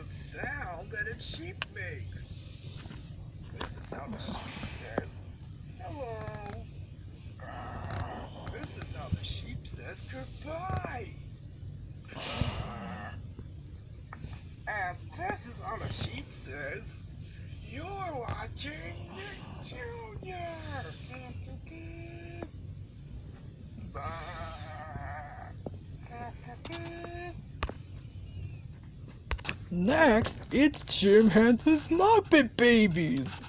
sound that a sheep makes. This is how the sheep says, hello. This is how the sheep says goodbye. And this is how the sheep says, you're watching Nick Jr. Next, it's Jim Henson's Muppet Babies.